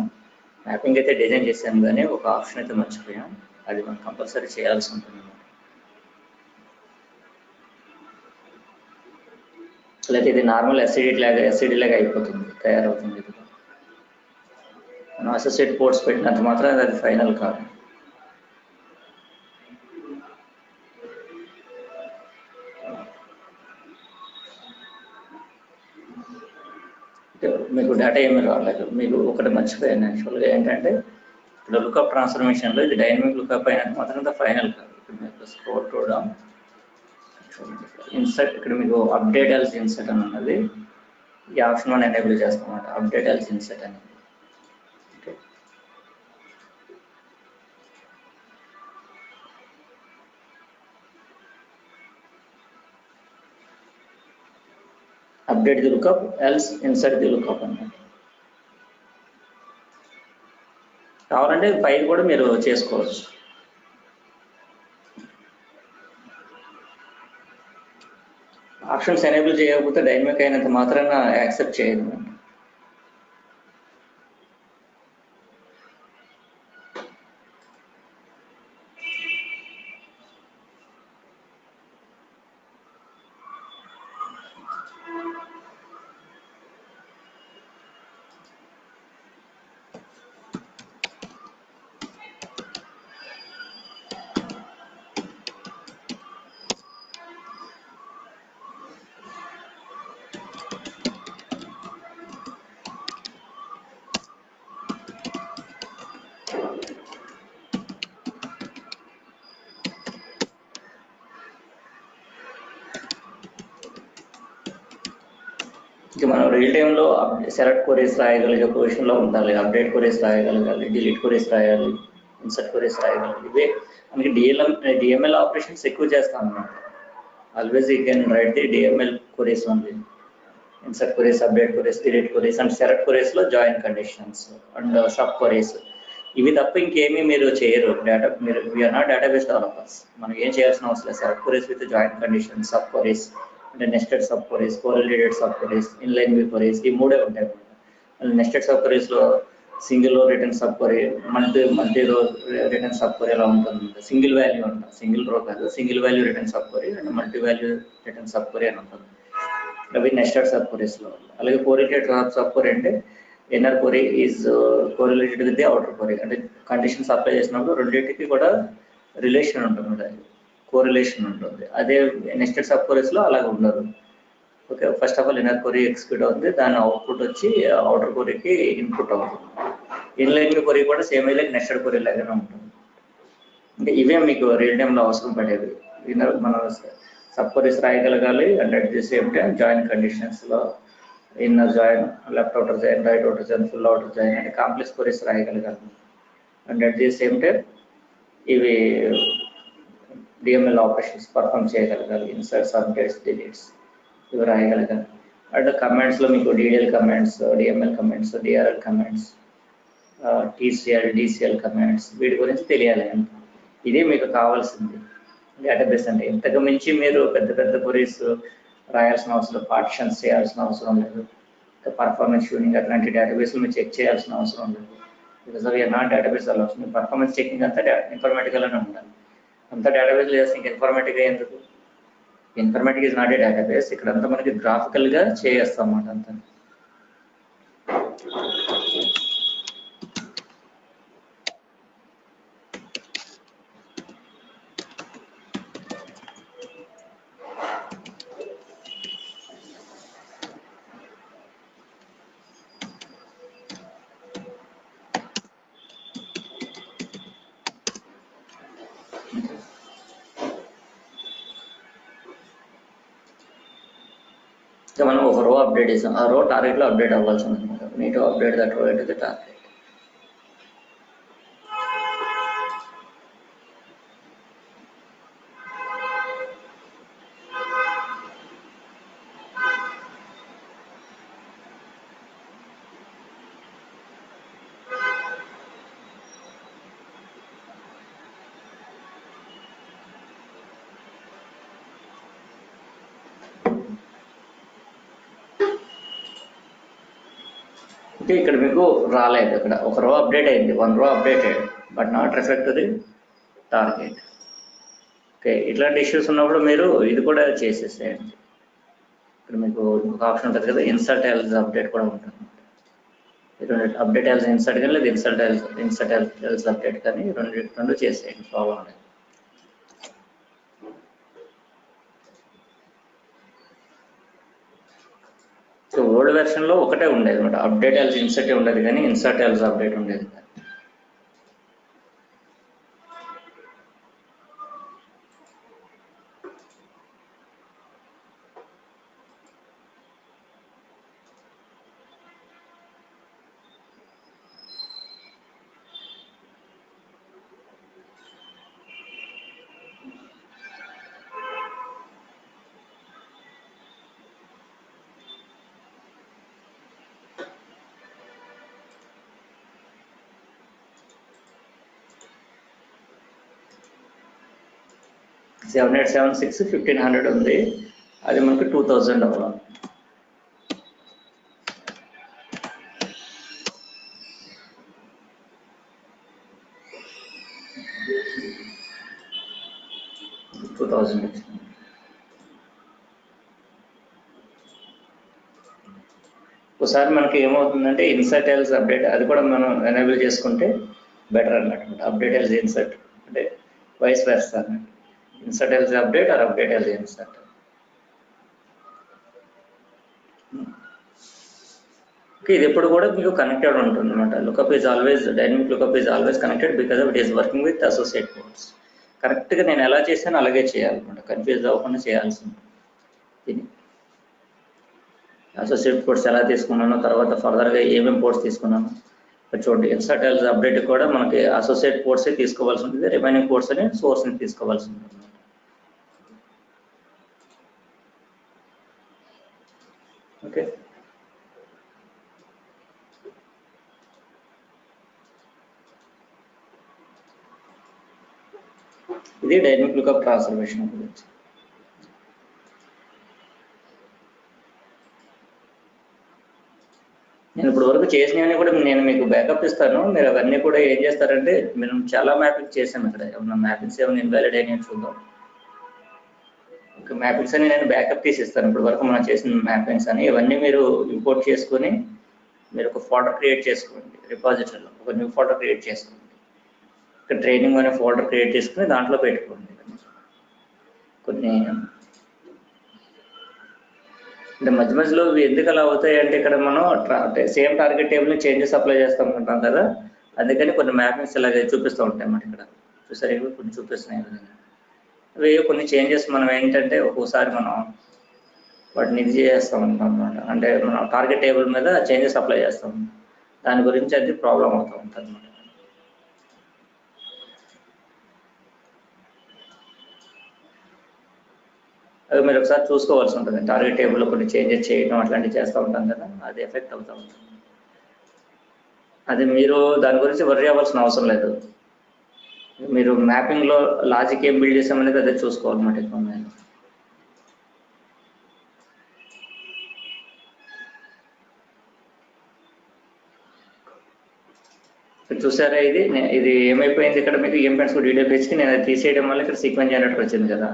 మ్యాపింగ్ అయితే డిజైన్ చేశాను కానీ ఒక ఆప్షన్ అయితే మర్చిపోయాను. అది మనం కంపల్సరీ చేయాల్సి ఉంటుంది. లేకపోతే ఇది నార్మల్ ఎస్సిడి లాగా అయిపోతుంది, తయారవుతుంది. ఇది మనం అసోసియేట్ పోర్ట్స్ పెట్టినంత మాత్రం అది ఫైనల్ కాదు. మీకు డేటా ఏమీ రాలేదు. మీకు ఒకటి మర్చిపోయాను. యాక్చువల్గా ఏంటంటే ఇక్కడ లుకప్ ట్రాన్స్ఫర్మేషన్లో ఇది డైనమిక్ లుకప్ అయినంత మాత్రం ఫైనల్ కాదు. ఇప్పుడు మీకు స్క్రోల్ చూడడం ఇన్సర్ట్, ఇక్కడ మీకు అప్డేట్ ఎల్స్ ఇన్సర్ట్ అని ఉన్నది. ఈ ఆప్షన్ మనం ఎనేబుల్ చేస్తామన్నమాట, అప్డేట్ ఎల్స్ ఇన్సర్ట్ అని. Okay, update the lookup else insert the lookup అన్నమాట. కావాలంటే పైన కూడా మీరు చేసుకోవచ్చు. ఆప్షన్స్ ఎనేబుల్ చేయకపోతే డైనమిక్ అయినంత మాత్రాన యాక్సెప్ట్ చేయదు. ఇక మనం రియల్ టైంలో సెలెక్ట్ క్వరీస్ రాయగలిగే పొజిషన్లో ఉండాలి. అప్డేట్ క్వరీస్ రాయగలగాలి, డిలీట్ క్వరీస్ రాయాలి, ఇన్సర్ట్ క్వరీస్ రాయగలగాలి. ఇవే మనకి డిఎంఎల్ ఆపరేషన్స్ ఎక్కువ చేస్తాం అన్నమాట. Always you can write the DML queries only. Insert queries, update queries, delete queries and select క్వరీస్లో join conditions and sub queries. ఇవి తప్ప ఇంకేమీ మీరు చేయరు. మీరు వీఆర్ నాట్ డేటాబేస్ డెవలపర్స్. మనం ఏం చేయాల్సిన అవసరం లేదు. Select queries with join conditions, sub queries అంటే nested sub queries, correlated sub queries, inline view queries, ఈ మూడే ఉంటాయి అన్నమాట. నెస్టెడ్ సబ్ క్వరీస్లో single row return sub query, multi row return sub query అలా ఉంటుంది. సింగిల్ వాల్యూ ఉంటుంది, సింగిల్ రో కాదు, single value return sub query and multi value return sub query అని ఉంటుంది. అవి నెస్టెడ్ సబ్ క్వరీస్లో. అలాగే కోరిలేటెడ్ సబ్ క్వరీ అంటే inner query is correlated with the outer query. అంటే కండిషన్స్ అప్లై చేసినప్పుడు రెండింటికి కూడా రిలేషన్ ఉంటుంది, కోరిలేషన్ ఉంటుంది. అదే నెస్టెడ్ సబ్ క్వరీస్లో అలాగే ఉండదు. Okay, first of all inner query execute అవుతుంది, దాని అవుట్పుట్ వచ్చి అవుటర్ క్వరీకి ఇన్పుట్ అవుతుంది. ఇన్లైన్ క్వరీ కూడా సేమ్ లైక్ నెస్టెడ్ క్వరీ లాగానే ఉంటుంది. అంటే ఇవే మీకు రియల్ టైంలో అవసరం పడేవి. ఇన్నర్ మనం సబ్ క్వరీస్ రాయగలగాలి and at the same time join కండిషన్స్లో inner join, left outer join, right outer join, full outer join అంటే కాంప్లెక్స్ క్వరీస్ రాయగలగాలి. And at the same time ఇవి డిఎంఎల్ ఆపరేషన్స్ పర్ఫామ్ చేయగలగాలి. ఇన్సర్ట్స్, అప్డేట్స్, డిలీట్స్ ఇవి రాయగలగాలి. And కమెంట్స్లో మీకు DDL comments, DML comments, DRL comments, TCL, DCL comments వీటి గురించి తెలియాలి. ఇదే మీకు కావాల్సింది డేటాబేస్ అంటే. ఇంతకు మించి మీరు పెద్ద పెద్ద క్వరీస్ రాయాల్సిన అవసరం, పార్టిషన్స్ చేయాల్సిన అవసరం లేదు. పర్ఫార్మెన్స్ ట్యూనింగ్ అట్లాంటి డేటాబేస్లు మీరు చెక్ చేయాల్సిన అవసరం లేదు. బికాస్ అవి not database allows. Performance checking అంతా ఇన్ఫర్మేటికల్గానే ఉండాలి. అంతా డేటాబేస్ చేస్తే ఇంకా ఇన్ఫర్మేటిక్గా ఎందుకు? Informatic is not a database. ఇక్కడంతా మనకి గ్రాఫికల్గా చేస్తాం అన్నమాట అంతా. మనం ఒక రో అప్డేట్ చేసాం, ఆ రో టార్గెట్లో అప్డేట్ అవ్వాల్సి ఉంది. నీట్ అప్డేట్ దట్ రో into the target. ఓకే, ఇక్కడ మీకు రాలేదు, ఇక్కడ ఒక రో అప్డేట్ అయింది, 1 రో updated but not reflect the target. Okay, ఇట్లాంటి ఇష్యూస్ ఉన్నప్పుడు మీరు ఇది కూడా చేసేసేయండి. ఇక్కడ మీకు ఒక ఆప్షన్ ఉంటుంది కదా, ఇన్సర్ట్ ఎల్స్ అప్డేట్ కూడా ఉంటుంది. అప్డేట్ ఎల్స్ ఇన్సర్ట్ కానీ లేదా ఇన్సర్ట్ ఎల్స్ అప్డేట్ కానీ రెండు చేసేయండి, ప్రాబ్లం లేదు. సో ఓల్డ్ వెర్షన్లో ఒకటే ఉండేది అనమాట, అప్డేట్ ఎల్స్ ఇన్సర్ట్ ఉండేది కానీ ఇన్సర్ట్ ఎల్స్ అప్డేట్ ఉండేది. సెవెన్ 7876 1500 ఉంది, అది మనకి 2000 అవ్వాలి. ఒకసారి మనకి ఏమవుతుందంటే ఇన్సర్ట్ ఎల్స్ అప్డేట్ అది కూడా మనం ఎనేబుల్ చేసుకుంటే బెటర్ అన్నట్టు. అప్డేట్ ఎల్స్ ఇన్సర్ట్ అంటే వైస్ వెర్సా అన్నట్టు, insert else update are update else insert. Okay, ఇది ఎప్పుడు కూడా మీకు కనెక్టెడ్ ఉంటుంది అనమాట. Lookup is always dynamic lookup is always connected because it is working with associate codes. కరెక్ట్గా నేను ఎలా చేశాను అలాగే చేయాలన్నమాట, కన్ఫ్యూజ్ అవ్వకుండా చేయాల్సి ఉంటుంది. ఇది అసోసియేట్ కోడ్స్ ఎలా తీసుకున్నాను, తర్వాత ఫర్దర్గా ఏమేమి కోడ్స్ తీసుకున్నాను చూడండి. ఇన్సర్ట్ ఎల్స్ అప్డేట్ కూడా మనకి అసోసియేట్ కోడ్సే తీసుకోవాల్సి ఉంటుంది, రిమైనింగ్ కోడ్స్ అని సోర్స్ని తీసుకోవాల్సి ఉంటుంది. ఓకే, ఇది డైనమిక్ లుకప్ ట్రాన్స్ఫర్మేషన్ గురించి. నేను ఇప్పుడు వరకు చేసినవన్నీ కూడా నేను మీకు బ్యాకప్ ఇస్తాను, మీరు అవన్నీ కూడా ఏం చేస్తారంటే, మేము చాలా మ్యాపింగ్ చేసాము ఇక్కడ, ఏమన్నా మ్యాపింగ్స్ ఏమైనా ఇన్వాలిడ్ అయినా చూద్దాం. ఓకే, మ్యాపింగ్స్ అని నేను బ్యాకప్ తీసిస్తాను, ఇప్పుడు వరకు మనం చేసిన మ్యాపింగ్స్ అని. ఇవన్నీ మీరు ఇంపోర్ట్ చేసుకొని మీరు ఒక ఫోల్డర్ క్రియేట్ చేసుకోండి, రిపాజిటరీలో ఒక న్యూ ఫోల్డర్ క్రియేట్ చేసుకోండి. ఇక్కడ ట్రైనింగ్ అనే ఫోల్డర్ క్రియేట్ చేసుకుని దాంట్లో పెట్టుకోండి. కొన్ని అంటే మధ్య మధ్యలో ఎందుకు అలా అవుతాయి అంటే, ఇక్కడ మనం సేమ్ టార్గెట్ టేబుల్ని చేంజెస్ అప్లై చేస్తూ ఉంటాం కదా, అందుకని కొన్ని మ్యాపింగ్స్ ఇలాగే చూపిస్తూ ఉంటాయి అన్నమాట. ఇక్కడ చూసారు, ఇవి కొన్ని చూపిస్తున్నాయి విధంగా. అవి కొన్ని చేంజెస్ మనం ఏంటంటే ఒక్కోసారి మనం వాటిని ఇది చేస్తూ ఉంటాం అనమాట, అంటే మనం టార్గెట్ టేబుల్ మీద చేంజెస్ అప్లై చేస్తాం, దాని గురించి అది ప్రాబ్లం అవుతూ ఉంటుంది అనమాట. అది మీరు ఒకసారి చూసుకోవాల్సి ఉంటుంది, టార్గెట్ టేబుల్లో కొన్ని చేంజెస్ చేయడం అట్లాంటివి చేస్తూ ఉంటాం కదా, అది ఎఫెక్ట్ అవుతూ ఉంటుంది. అది మీరు దాని గురించి వర్రీ అవ్వాల్సిన అవసరం లేదు, మీరు మ్యాపింగ్లో లాజిక్ ఏం బిల్డ్ చేసామనేది అదే చూసుకోవాలన్నమాట. ఎక్కువ నేను చూసారా, ఇది ఏమైపోయింది ఇక్కడ మీకు ఈఎంపెంట్స్ డీడబ్ల్యూహెచ్కి నేను అది తీసేయడం వల్ల ఇక్కడ సీక్వెన్స్ జనరేటర్ వచ్చింది కదా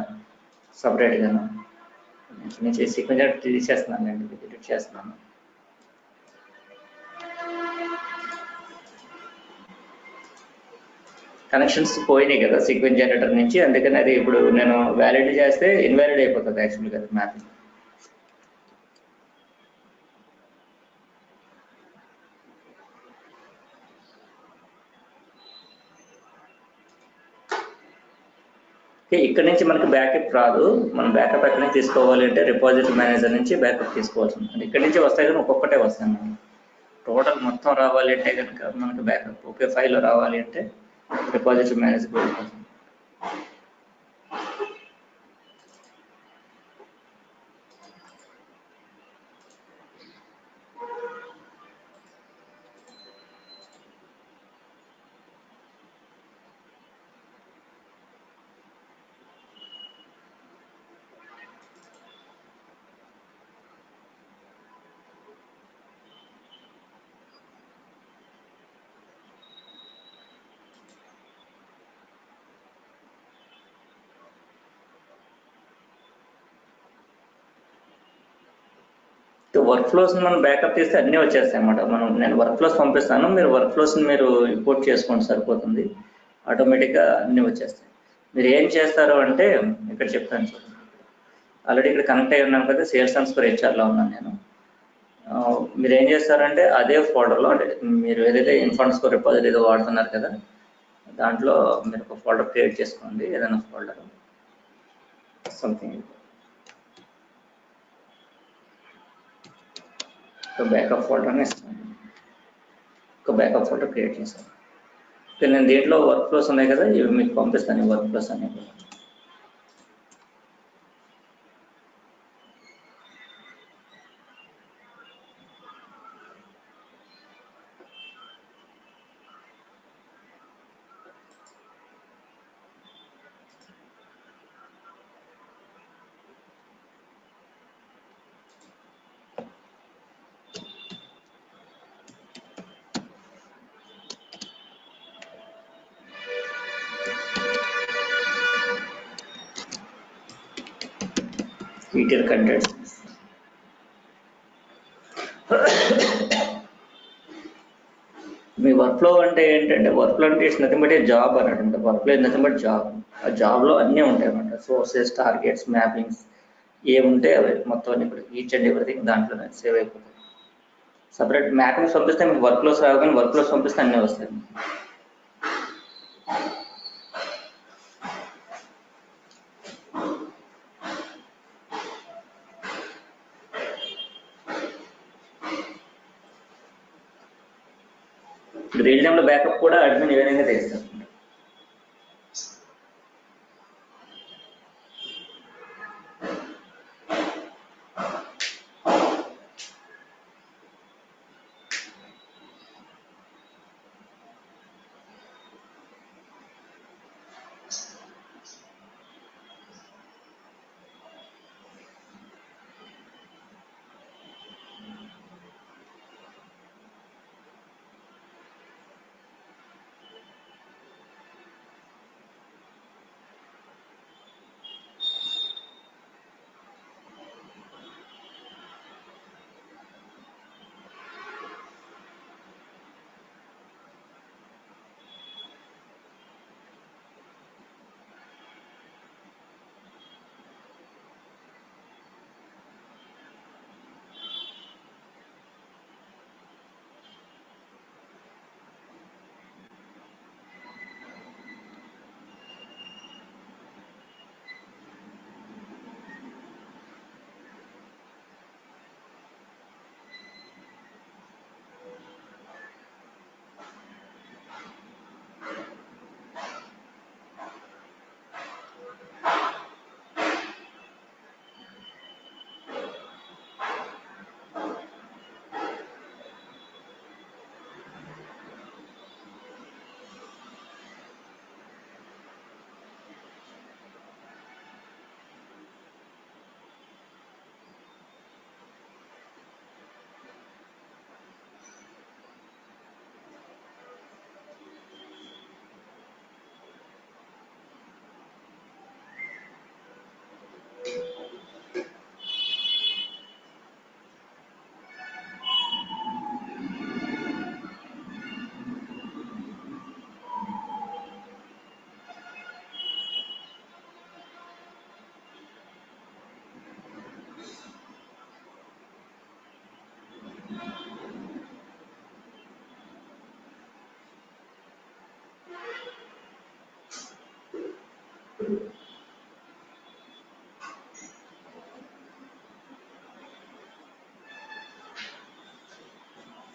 సపరేట్గా. నేను సీక్వెన్స్ జనరేటర్ తీసేస్తున్నాను, నేను డిలీట్ చేస్తున్నాను. కనెక్షన్స్ పోయినాయి కదా సీక్వెన్స్ జనరేటర్ నుంచి, అందుకని అది ఇప్పుడు నేను వ్యాలిడ్ చేస్తే ఇన్వాలిడ్ అయిపోతుంది యాక్చువల్గా మ్యాపింగ్. ఇక్కడ నుంచి మనకి బ్యాకప్ రాదు, మనం బ్యాకప్ ఎక్కడి నుంచి తీసుకోవాలి అంటే రిపాజిటరీ మేనేజర్ నుంచి బ్యాకప్ తీసుకోవాల్సి ఉంటుంది. ఇక్కడ నుంచి వస్తాయి కానీ ఒక్కొక్కటే వస్తాయి మనకి, టోటల్ మొత్తం రావాలి అంటే కనుక మనకి బ్యాకప్ ఒకే ఫైల్లో రావాలి అంటే రిపాజిటరీ మేనేజర్ వెళ్ళిపోతుంది. వర్క్ ఫ్లోస్ మనం బ్యాకప్ చేస్తే అన్నీ వచ్చేస్తాయి అన్నమాట. నేను వర్క్ ఫ్లోస్ పంపిస్తాను, మీరు వర్క్ ఫ్లోస్ మీరు ఇంపోర్ట్ చేసుకోండి సరిపోతుంది, ఆటోమేటిక్గా అన్నీ వచ్చేస్తాయి. మీరు ఏం చేస్తారు అంటే ఇక్కడ చెప్తాను చూడండి. ఆల్రెడీ ఇక్కడ కనెక్ట్ అయ్యి ఉన్నాను కదా, సేల్స్ అండ్ స్కోర్ హెచ్ఆర్లో ఉన్నాను నేను. మీరు ఏం చేస్తారంటే అదే ఫోల్డర్లో, అంటే మీరు ఏదైతే ఇన్ఫండ్ స్కోర్ రిపాజిటరీ ఏదో వాడుతున్నారు కదా, దాంట్లో మీరు ఒక ఫోల్డర్ క్రియేట్ చేసుకోండి, ఏదైనా ఫోల్డర్ సంథింగ్. ఒక బ్యాకప్ ఫోల్డర్ని ఇస్తాను, ఒక బ్యాకప్ ఫోల్డర్ క్రియేట్ చేశాను. నేను దీంట్లో వర్క్ ఫ్లోస్ ఉన్నాయి కదా, ఇవి మీకు పంపిస్తాను. వర్క్ ఫ్లోస్ అనేవి ఈటీఆర్ కంటెంట్స్. మీ వర్క్ ఫ్లో అంటే ఏంటంటే, వర్క్ ఫ్లో అంటే it's nothing but a job అన్నట్టు. Work flow is nothing but job. ఆ జాబ్లో అన్నీ ఉంటాయి అన్నమాట. సోర్సెస్, టార్గెట్స్, మ్యాపింగ్స్ ఏముంటే అవి మొత్తం ఇప్పుడు ఈచ్ అండ్ ఎవ్రీథింగ్ దాంట్లోనే సేవ్ అయిపోతాయి. సపరేట్ మ్యాపింగ్స్ పంపిస్తే మీకు వర్క్ ఫ్లోస్ రావు, కానీ వర్క్ ఫ్లోస్ పంపిస్తే అన్నీ వస్తాయి. రియల్ టైంలో బ్యాకప్ కూడా అడ్మిన్ ఏ విధంగా చేస్తారు.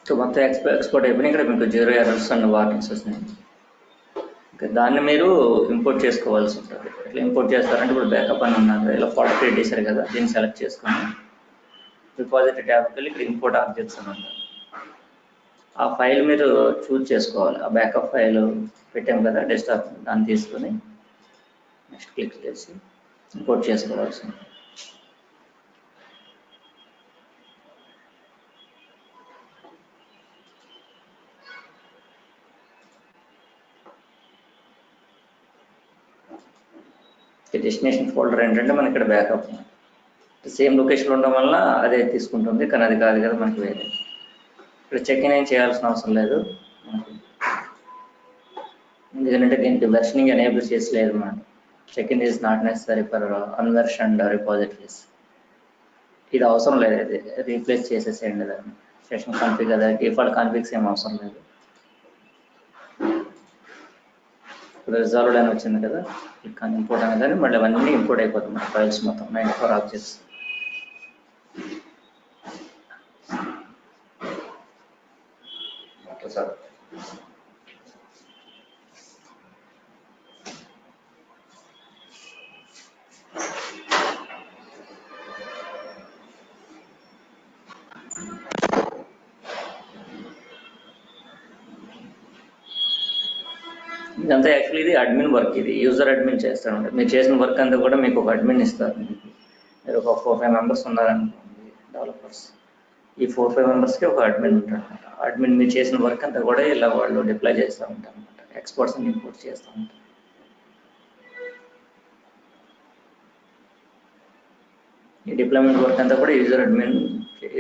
సో మొత్తం ఎక్స్పోర్ట్ అయిపోయినా ఇక్కడ మీకు 0 ఎర్రర్స్ అండ్ వార్నింగ్స్ వస్తున్నాయి. ఓకే, దాన్ని మీరు ఇంపోర్ట్ చేసుకోవాల్సి ఉంటుంది. ఎట్లా ఇంపోర్ట్ చేస్తారంటే, ఇప్పుడు బ్యాకప్ అని ఉన్నారు, ఇలా ఫోల్డర్ క్రియేట్ చేశారు కదా, దీన్ని సెలెక్ట్ చేసుకొని రిపాజిటరీ ట్యాబ్కి వెళ్ళి ఇక్కడ ఇంపోర్ట్ ఆబ్జెక్ట్స్ అని ఉంటారు. ఆ ఫైల్ మీరు చూజ్ చేసుకోవాలి. ఆ బ్యాకప్ ఫైల్ పెట్టాం కదా డెస్క్టాప్, దాన్ని తీసుకొని నెక్స్ట్ క్లిక్ చేసి ఇంపోర్ట్ చేసుకోవాల్సి ఉంటుంది. డెస్టినేషన్ ఫోల్డర్ ఏంటంటే మనకి ఇక్కడ బ్యాకప్. సేమ్ లొకేషన్ ఉండడం వల్ల అదే తీసుకుంటుంది, కానీ అది కాదు కదా మనకి వేరే. ఇక్కడ చెక్ ఇన్ ఏం చేయాల్సిన అవసరం లేదు మనకి, ఎందుకంటే దీనికి వెర్షనింగ్ ఎనేబుల్ చేసలేదు మనం. Check in is not necessary for unversioned repositories. ఇది అవసరం లేదు, ఇది రీప్లేస్ చేసేసేయండి దాన్ని. సెషన్ కాన్ఫిగ్ కదా, డిఫాల్ట్ కాన్ఫిగ్స్ ఏం అవసరం లేదు. ఇప్పుడు రిజాల్వ్డ్ అని వచ్చింది కదా, క్లిక్ ఆన్ ఇంపోర్ట్ అనగానే మళ్ళీ అవన్నీ ఇంపోర్ట్ అయిపోతుంది ఫైల్స్ మొత్తం 94 ఆబ్జెక్ట్స్. Okay sir. ఇదంతా యాక్చువల్లీ ఇది అడ్మిన్ వర్క్, ఇది యూజర్ అడ్మిన్ చేస్తాడు. మీరు చేసిన వర్క్ అంతా కూడా మీకు ఒక అడ్మిన్ ఇస్తారు. మీరు ఒక 4-5 మెంబర్స్ ఉన్నారనుకోండి డెవలపర్స్, ఈ 4-5 మెంబర్స్కి ఒక అడ్మిన్ ఉంటాడు. అడ్మిన్ మీరు చేసిన వర్క్ అంతా కూడా ఇలా వాళ్ళు డిప్లాయ్ చేస్తూ ఉంటారు అనమాట, ఎక్స్పోర్ట్స్ అని ఇంపోర్ట్ చేస్తూ ఉంటారు. ఈ డిప్లాయ్మెంట్ వర్క్ అంతా కూడా యూజర్ అడ్మిన్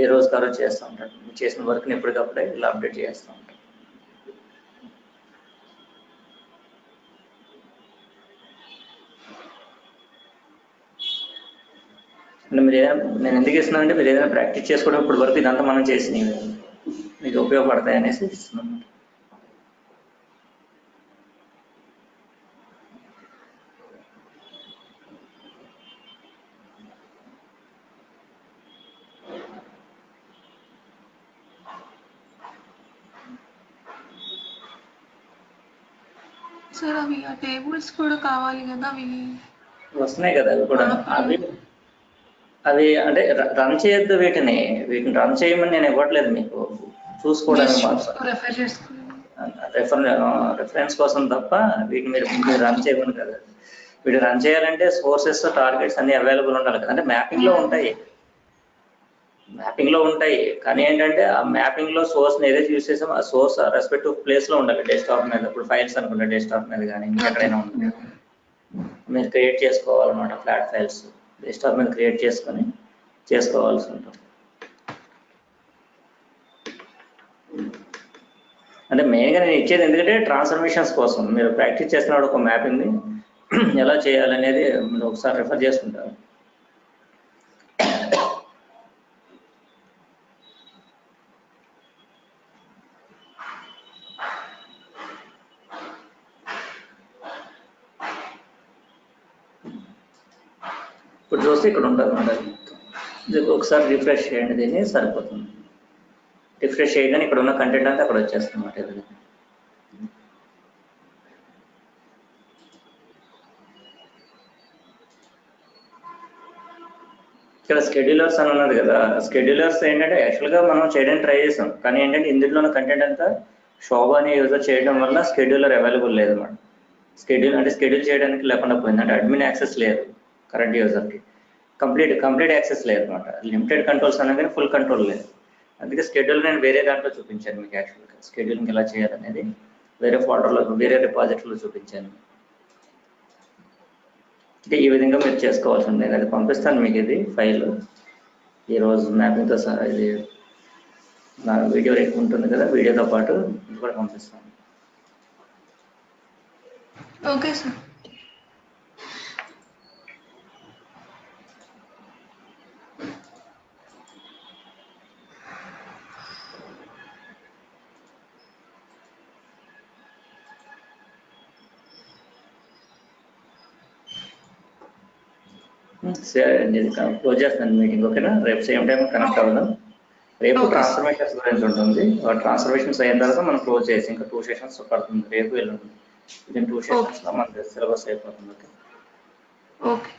ఏ రోజు కారో చేస్తూ ఉంటాడు. మీరు చేసిన వర్క్ని ఎప్పటికప్పుడే ఇలా అప్డేట్ చేస్తూ ఉంటారు. అంటే మీరు ఏదైనా, నేను ఎందుకు ఇస్తున్నాను అంటే మీరు ఏదైనా ప్రాక్టీస్ చేసుకోవడం ఇప్పుడు వరకు ఇదంతా మనం చేసినవి మీకు ఉపయోగపడతాయి అనేసి ఇస్తున్నాను. సార్ అవి ఆ టేబుల్స్ కూడా కావాలి కదా, అవి వస్తున్నాయి కదా అవి కూడా. అవి అంటే రన్ చేయొద్దు, వీటిని రన్ చేయమని నేను ఇవ్వట్లేదు మీకు, చూసుకోవడానికి మాత్రం రెఫరెన్స్ కోసం తప్ప వీటిని మీరు రన్ చేయమని కదా. వీటి రన్ చేయాలంటే సోర్సెస్ టార్గెట్స్ అన్ని అవైలబుల్ ఉండాలి కదా. అంటే మ్యాపింగ్లో ఉంటాయి కానీ ఏంటంటే ఆ మ్యాపింగ్లో సోర్స్ని ఏదైతే యూజ్ చేసామో ఆ సోర్స్ రెస్పెక్టివ్ ప్లేస్లో ఉండాలి. డెస్క్టాప్ మీద, ఇప్పుడు ఫైల్స్ అనుకుంటే డెస్క్టాప్ మీద కానీ ఇంకెక్కడైనా ఉంటుంది, మీరు క్రియేట్ చేసుకోవాలన్నమాట. ఫ్లాట్ ఫైల్స్ డెస్క్టాప్ మీద క్రియేట్ చేసుకొని చేసుకోవాల్సి ఉంటుంది. అంటే మెయిన్గా నేను ఇచ్చేది ఎందుకంటే ట్రాన్స్ఫర్మేషన్స్ కోసం. మీరు ప్రాక్టీస్ చేస్తున్నప్పుడు ఒక మ్యాపింగ్ని ఎలా చేయాలనేది మీరు ఒకసారి రిఫర్ చేసుకుంటారు. ఇప్పుడు చూస్తే ఇక్కడ ఉంటుంది అన్నమాట. ఒకసారి రిఫ్రెష్ చేయండి, దీన్ని సరిపోతుంది. రిఫ్రెష్ చేయగానే ఇక్కడ ఉన్న కంటెంట్ అంతా అక్కడ వచ్చేస్తుంది అన్నమాట. ఇక్కడ స్కెడ్యూలర్స్ అని ఉన్నది కదా, స్కెడ్యూలర్స్ ఏంటంటే యాక్చువల్గా మనం చేయడానికి ట్రై చేసాం, కానీ ఏంటంటే ఇందులో ఉన్న కంటెంట్ అంతా శోభ అనే యూజర్ చేయడం వల్ల స్కెడ్యూలర్ అవైలబుల్ లేదు అన్నమాట. స్కెడ్యూల్ చేయడానికి లేకుండా పోయింది. అంటే అడ్మిన్ యాక్సెస్ లేదు కరెంట్ యూజర్కి, కంప్లీట్ యాక్సెస్ లేదు అనమాట. లిమిటెడ్ కంట్రోల్స్ అనగానే ఫుల్ కంట్రోల్ లేదు. అందుకే స్కెడ్యూల్ నేను వేరే దాంట్లో చూపించాను మీకు. యాక్చువల్గా స్కెడ్యూలింగ్ ఎలా చేయాలనేది వేరే ఫోల్డర్లో, వేరే రిపాజిటరీలో చూపించాను. అంటే ఈ విధంగా మీరు చేసుకోవాల్సి ఉంది. నేను అది పంపిస్తాను మీకు, ఇది ఫైల్ ఈరోజు మ్యాపింగ్తో సహా. ఇది నా వీడియో ఉంటుంది కదా, వీడియోతో పాటు ఇది కూడా పంపిస్తాను. Okay sir. క్లోజ్ చేస్తాను మీటింగ్, ఓకేనా? రేపు సేమ్ టైం కనెక్ట్ అవుదాం. రేపు ట్రాన్స్ఫర్మేషన్స్ గురించి ఉంటుంది. ట్రాన్స్ఫర్మేషన్స్ అయిన తర్వాత మనం క్లోజ్ చేసి ఇంకా 2 సెషన్స్ పడుతుంది, రేపు వెళ్ళుంటుంది. విదిన్ 2 సెషన్స్లో మనకి సిలబస్ అయిపోతుంది. ఓకే.